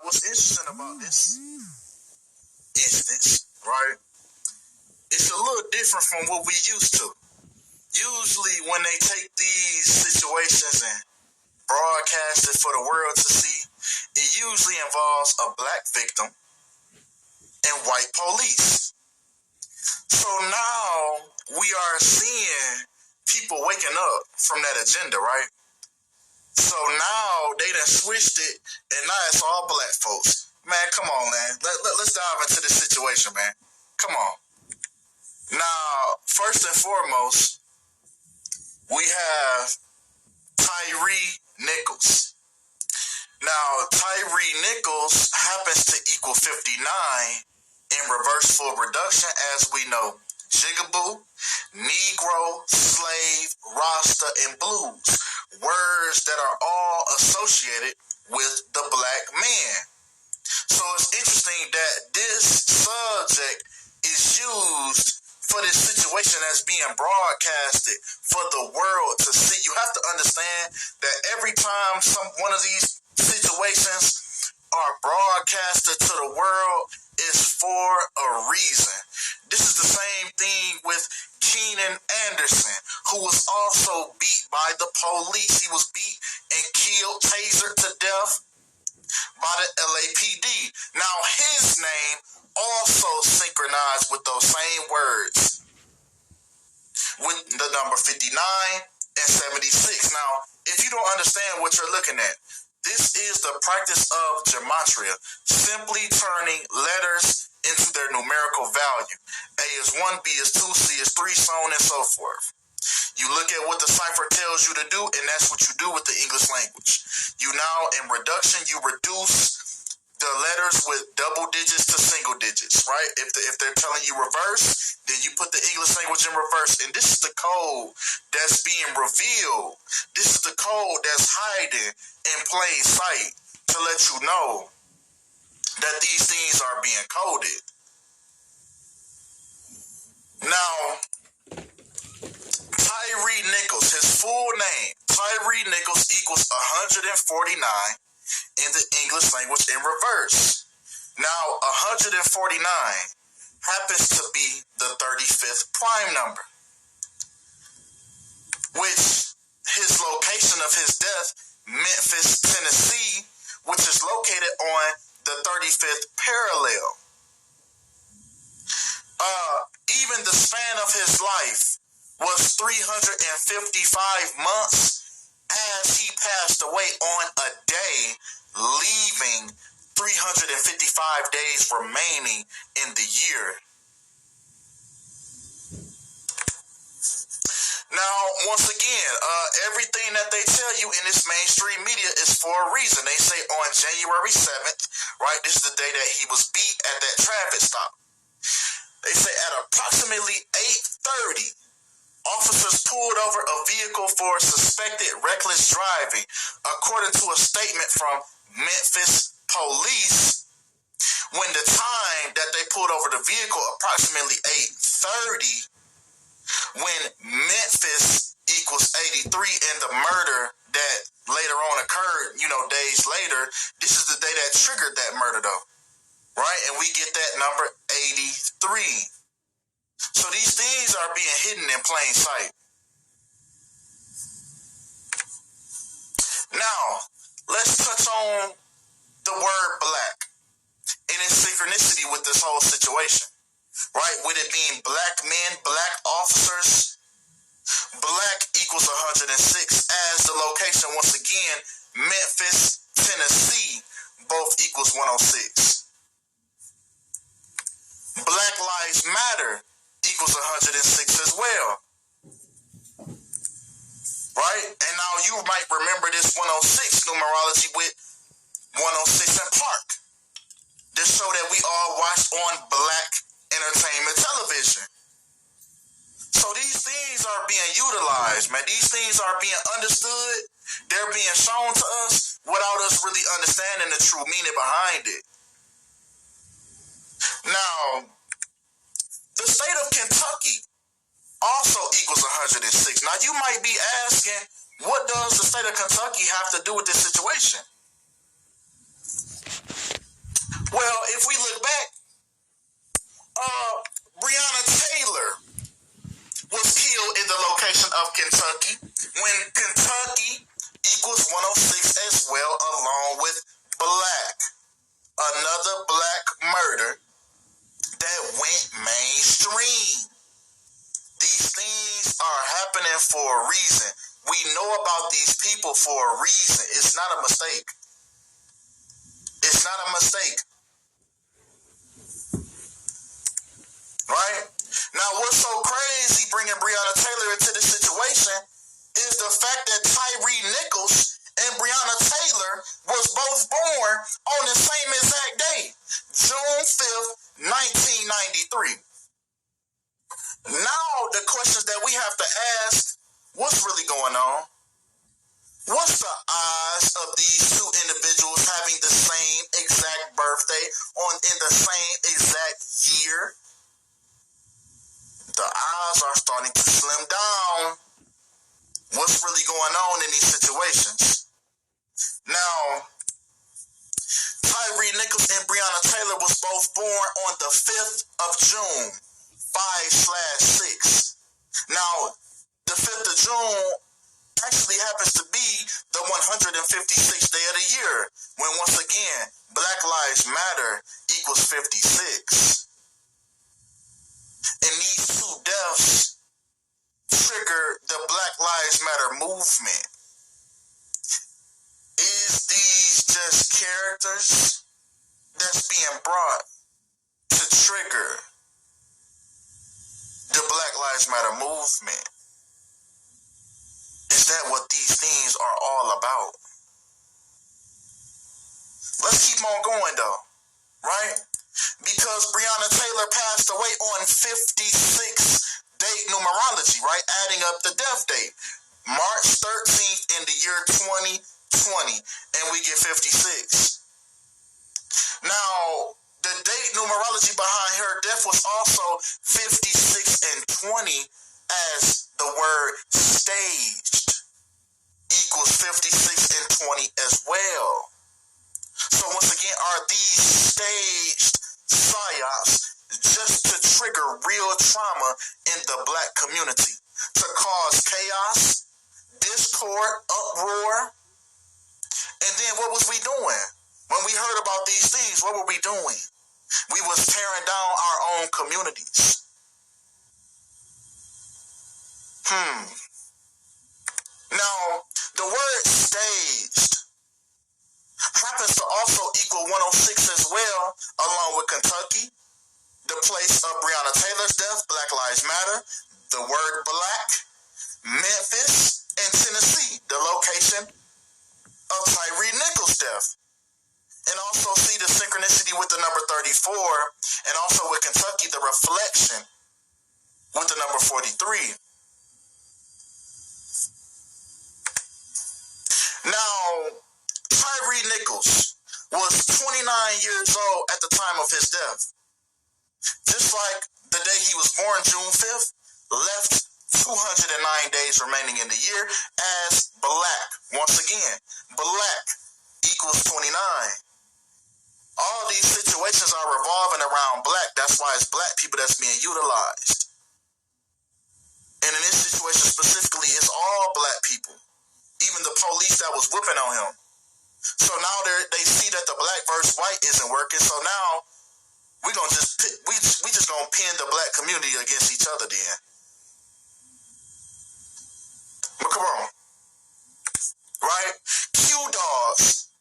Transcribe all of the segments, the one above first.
what's interesting about this instance, right? It's a little different from what we used to. Usually when they take these situations and broadcast it for the world to see, it usually involves a black victim and white police. So now we are seeing people waking up from that agenda, right? So now they done switched it, and now it's all black folks. Man, come on, man. Let's dive into this situation, man. Come on. Now, first and foremost, we have Tyre Nichols. Now, Tyre Nichols happens to equal 59 in reverse full reduction, as we know. Jigaboo, Negro, Slave, Rasta, and Blues. Words that are all associated with the black man. So it's interesting that this subject is used for this situation that's being broadcasted for the world to see. You have to understand that every time one of these situations are broadcasted to the world, is for a reason. This is the same thing with Keenan Anderson, who was also beat by the police. He was beat and killed, tasered to death by the LAPD. Now, his name also synchronized with those same words, with the number 59 and 76. Now, if you don't understand what you're looking at, this is the practice of Grmetria, simply turning letters into their numerical value. A is 1, B is 2, C is 3, so on and so forth. You look at what the cipher tells you to do, and that's what you do with the English language. You now, in reduction, you reduce the letters with double digits to single digits, right? If they're telling you reverse, then you put the English language in reverse. And this is the code that's being revealed. This is the code that's hiding in plain sight to let you know that these things are being coded. Now, Tyre Nichols, his full name, Tyre Nichols equals 149 in the English language in reverse. Now, 149 happens to be the 35th prime number, which his location of his death, Memphis, Tennessee, which is located on the 35th parallel. Even the span of his life was 355 months, as he passed away on a day, leaving 355 days remaining in the year. Now, once again, everything that they tell you in this mainstream media is for a reason. They say on January 7th, right, this is the day that he was beat at that traffic stop. They say at approximately 8:30, officers pulled over a vehicle for suspected reckless driving. According to a statement from Memphis police, when the time that they pulled over the vehicle, approximately 8:30, when Memphis equals 83 and the murder that later on occurred, days later, this is the day that triggered that murder though, right? And we get that number 83. So these things are being hidden in plain sight. Now, let's touch on the word black and its synchronicity with this whole situation, right? With it being black men, black officers, black equals 106, as the location, once again, Memphis, Tennessee, both equals 106. Black Lives Matter equals 106 as well. Right? And now you might remember this 106 numerology with 106 in Park. This show that we all watched on Black Entertainment Television. So these things are being utilized, man. These things are being understood. They're being shown to us without us really understanding the true meaning behind it. Now, the state of Kentucky also equals 106. Now, you might be asking, what does the state of Kentucky have to do with this situation? if we look back, Breonna Taylor was killed in the location of Kentucky when Kentucky equals 106 as well, along with Black. Another Black murder that went mainstream. These things are happening for a reason. We know about these people for a reason. It's not a mistake. It's not a mistake. Right? Now, what's so crazy bringing Breonna Taylor into this situation is the fact that Tyre Nichols and Breonna Taylor was both born on the same exact day, June 5th, 1993. Now, the questions that we have to ask, what's really going on? What's the odds of these two individuals having the same exact birthday in the same exact year? The odds are starting to slim down. What's really going on in these situations? Now, Tyre Nichols and Breonna Taylor was both born on the 5th of June, 5/6. Now, the 5th of June actually happens to be the 156th day of the year, when once again, Black Lives Matter equals 56. And these two deaths trigger the Black Lives Matter movement. Is these just characters that's being brought to trigger the Black Lives Matter movement? Is that what these things are all about? Let's keep on going though, right? Because Breonna Taylor passed away on 56 date numerology, right? Adding up the death date. March 13th in the year 2020, and we get 56. Now, the date numerology behind her death was also 56 and 20, as the word staged equals 56 and 20 as well. So once again, are these staged psyops just to trigger real trauma in the Black community, to cause chaos, discord, uproar? And then what was we doing? When we heard about these things, what were we doing? We was tearing down our own communities. Now, the word staged happens to also equal 106 as well, along with Kentucky, the place of Breonna Taylor's death, Black Lives Matter, the word Black, Memphis, and Tennessee, the location of Tyre Nichols' death. And also see the synchronicity with the number 34, and also with Kentucky, the reflection with the number 43. Now, Tyre Nichols was 29 years old at the time of his death. Just like the day he was born, June 5th, left 209 days remaining in the year as Black. Once again, Black equals 29. All these situations are revolving around Black. That's why it's Black people that's being utilized. And in this situation specifically, it's all Black people. Even the police that was whooping on him. So now they see that the Black versus white isn't working. So now we just gonna pin the Black community against each other then. But come on, right? Q dogs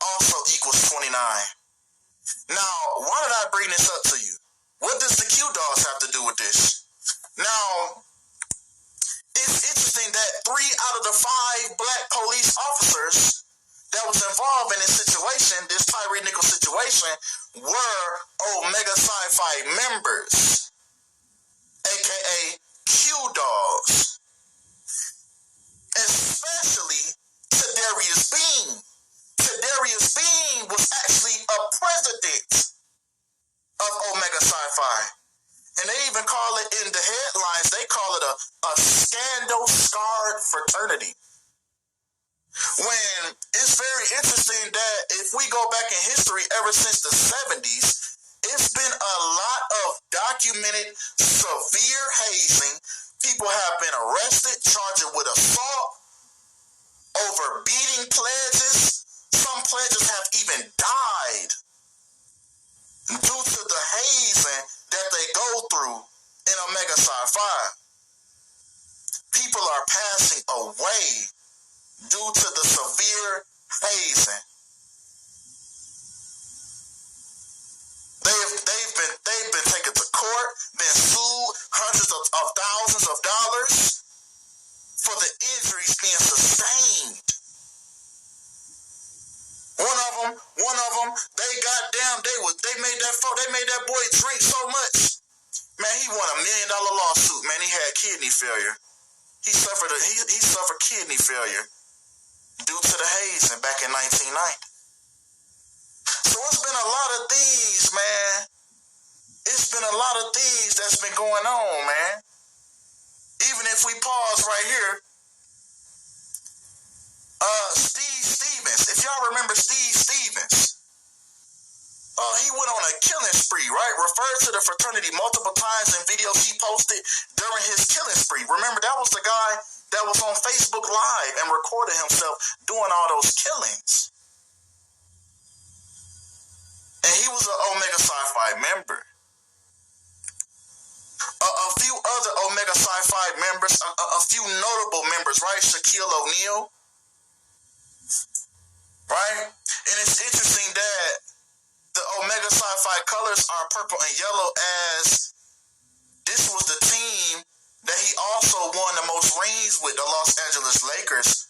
also equals 29. Now, why did I bring this up to you? What does the Q dogs have to do with this? Now, it's interesting that 3 out of the 5 Black police officers that was involved in this situation, this Tyre Nichols situation, were Omega Sci-Fi members, aka Q dogs, especially Tadarius Bean. Tadarius Bean was actually a president of Omega Sci-Fi. And they even call it in the headlines, they call it a scandal-scarred fraternity. When it's very interesting that if we go back in history, ever since the 70s, it's been a lot of documented severe hazing. People have been arrested, charged with assault, over beating pledges. Some pledges have even died due to the hazing that they go through in Omega Psi Phi. People are passing away due to the severe hazing. They've been taken to court, been sued, hundreds of thousands of dollars for the injuries being sustained. One of them, they made that boy drink so much. Man, he won $1 million lawsuit. Man, he had kidney failure. He suffered kidney failure due to the hazing back in 1990. So it's been a lot of things, man. It's been a lot of things that's been going on, man. Even if we pause right here, Steve Stevens, if y'all remember Steve Stevens, he went on a killing spree, right? Referred to the fraternity multiple times in videos he posted during his killing spree. Remember, that was the guy that was on Facebook Live and recorded himself doing all those killings. And he was an Omega Psi Phi member. A few other Omega Psi Phi members, a few notable members, right? Shaquille O'Neal, right? And it's interesting that the Omega Psi Phi colors are purple and yellow, as this was the team that he also won the most rings with, the Los Angeles Lakers,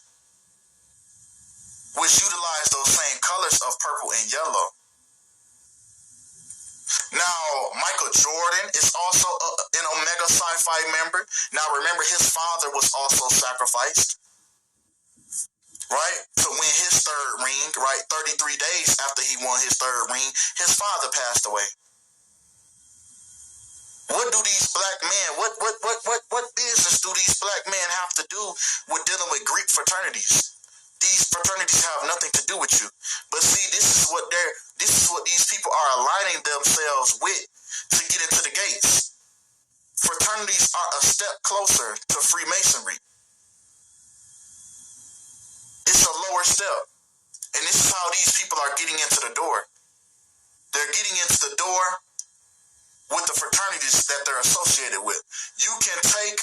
which utilized those same colors of purple and yellow. Now, Michael Jordan is also an Omega Psi Phi member. Now, remember, his father was also sacrificed, right, to win his third ring, right? 33 days after he won his third ring, his father passed away. What do these black men, what business do these black men have to do with dealing with Greek fraternities? These fraternities have nothing to do with you. But see, this is what these people are aligning themselves with to get into the gates. Fraternities are a step closer to Freemasonry. It's a lower step. And this is how these people are getting into the door. They're getting into the door with the fraternities that they're associated with. You can take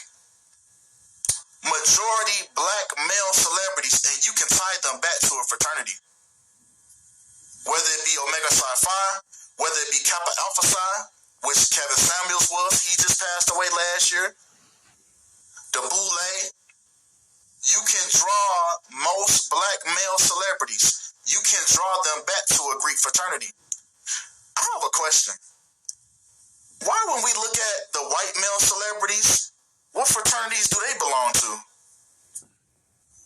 majority black male celebrities and you can tie them back to a fraternity. Whether it be Omega Psi Phi, whether it be Kappa Alpha Psi, which Kevin Samuels was, he just passed away last year. The Boule. You can draw most black male celebrities. You can draw them back to a Greek fraternity. I have a question. Why, when we look at the white male celebrities, what fraternities do they belong to?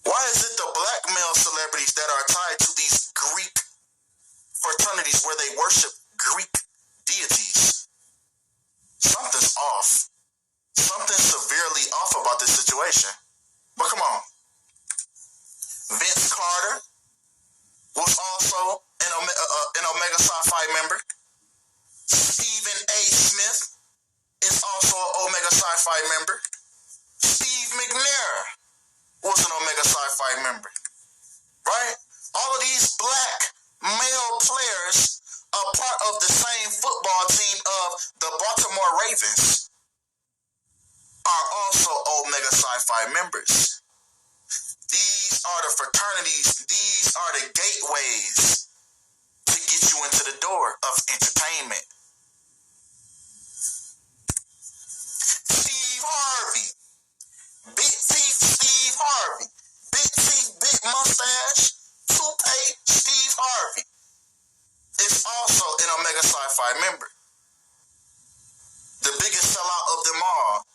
Why is it the black male celebrities that are tied to these Greek fraternities where they worship Greek deities? Something's off. Something's severely off about this situation. But come on. Vince Carter was also an Omega Psi Phi member. Stephen A. Smith is also an Omega Psi Phi member. Steve McNair was an Omega Psi Phi member. Right? All of these black male players are part of the same football team of the Baltimore Ravens, are also Omega Psi Phi members. These are the fraternities, these are the gateways to get you into the door of entertainment. Steve Harvey, big teeth Steve Harvey, big teeth, big mustache, toupee Steve Harvey is also an Omega Psi Phi member. The biggest sellout of them all,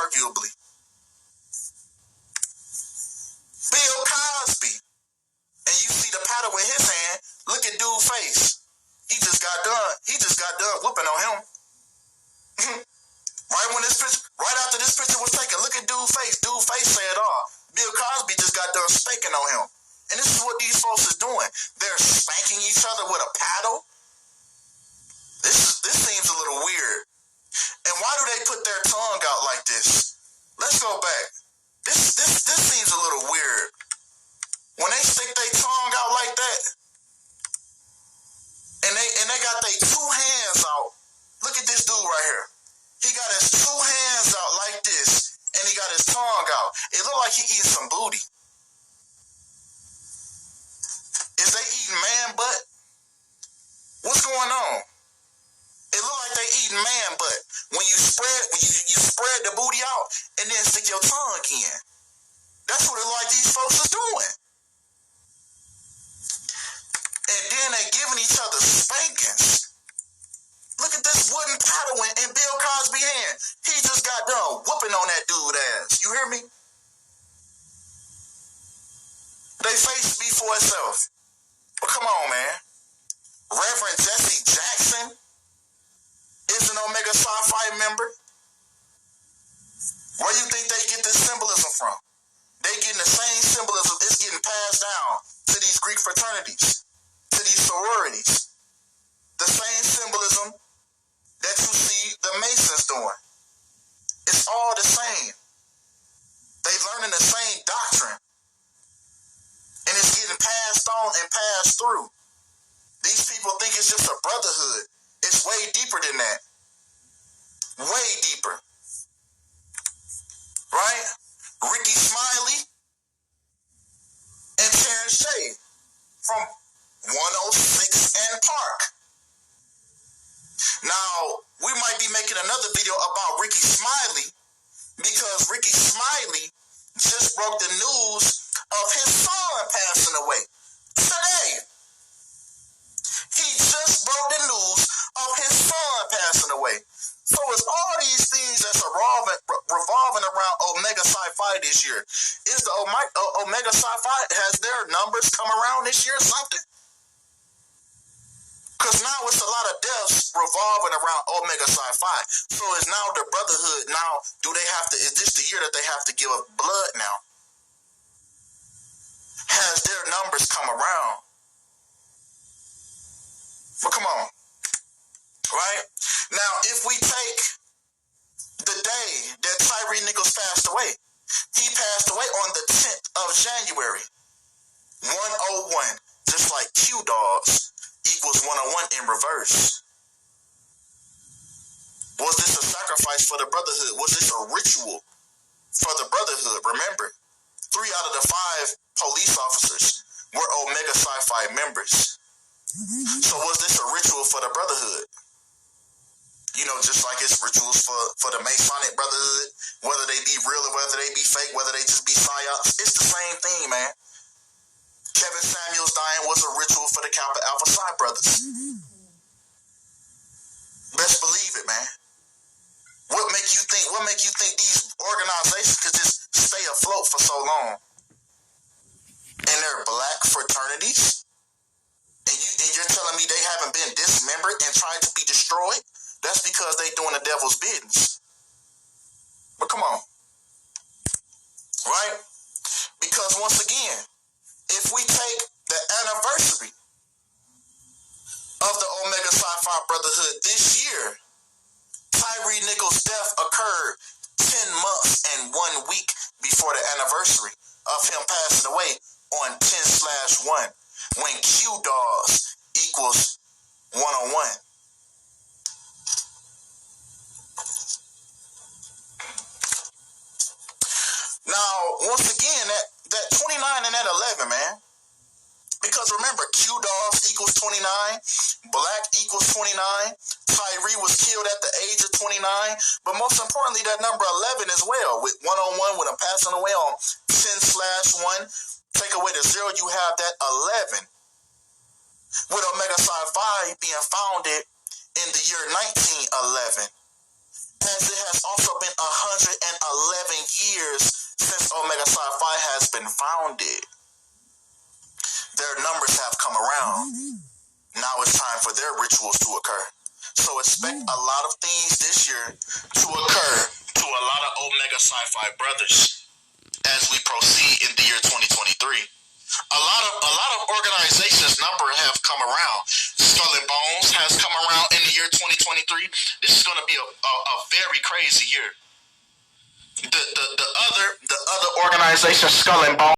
arguably. Bill Cosby. And you see the paddle in his hand. Look at dude's face. He just got done whooping on him. Right after this picture was taken, look at dude's face. Dude's face said all. Bill Cosby just got done spanking on him. And this is what these folks is doing. They're spanking each other with a paddle. This seems a little weird. And why do they put their tongue out like this? Let's go back. This seems a little weird. When they stick their tongue out like that, and they got their two hands out. Look at this dude right here. He got his two hands out like this, and he got his tongue out. It look like he eating some booty. Is they eating man butt? What's going on? It look like they eating man butt. When you spread the booty out and then stick your tongue in. That's what it look like these folks is doing. And then they giving each other spankings. Look at this wooden paddle in Bill Cosby's hand. He just got done whooping on that dude's ass. You hear me? They face speak for itself. But come on, man. Reverend Jesse Jackson is an Omega Psi Phi member. Where do you think they get this symbolism from? They getting the same symbolism. It's getting passed down to these Greek fraternities, to these sororities. The same symbolism that you see the Masons doing. It's all the same. They learning the same doctrine. And it's getting passed on and passed through. These people think it's just a brotherhood. It's way deeper than that. Way deeper. Right? Ricky Smiley and Terrence Shea from 106 and Park. Now, we might be making another video about Ricky Smiley because Ricky Smiley just broke the news of his son passing away today. He just broke the news of his son passing away. So it's all these things that's revolving around Omega Psi Phi this year. Is the Omega Psi Phi, has their numbers come around this year or something? Because now it's a lot of deaths revolving around Omega Psi Phi. So it's now the brotherhood. Now, is this the year that they have to give up blood now? Has their numbers come around? But come on. Right? Now, if we take the day that Tyre Nichols passed away, he passed away on the 10th of January, 101, just like Q-Dogs equals 101 in reverse. Was this a sacrifice for the brotherhood? Was this a ritual for the brotherhood? Remember, 3 out of the 5 police officers were Omega Psi Phi members. So was this a ritual for the brotherhood? You know, just like it's rituals for the Masonic brotherhood, whether they be real or whether they be fake, whether they just be psyops, it's the same thing, man. Kevin Samuels dying was a ritual for the Kappa Alpha Psi brothers. Best believe it, man. What make you think these organizations could just stay afloat for so long? And they're black fraternities? And you're telling me they haven't been dismembered and tried to be destroyed? That's because they doing the devil's business. But come on. Right? Because once again, if we take the anniversary of the Omega Psi Phi Brotherhood this year, Tyre Nichols' death occurred 10 months and 1 week before the anniversary of him passing away on 10/1, when Q-Dogs equals 101. Now, once again, that 29 and that 11, man. Because remember, Q-Dogs equals 29, Black equals 29, Tyre was killed at the age of 29, but most importantly, that number 11 as well, with 101, with him passing away on 10/1, take away the 0, you have that 11. With Omega Psi Phi being founded in the year 1911, as it has also been 111 years since Omega Psi Phi has been founded. Their numbers have come around. Now it's time for their rituals to occur. So expect a lot of things this year to occur to a lot of Omega Psi Phi brothers as we proceed in the year 2023. A lot of organizations number have come around. Skull and Bones has come around in the year 2023. This is going to be a very crazy year. The other organization, Skull and Bones.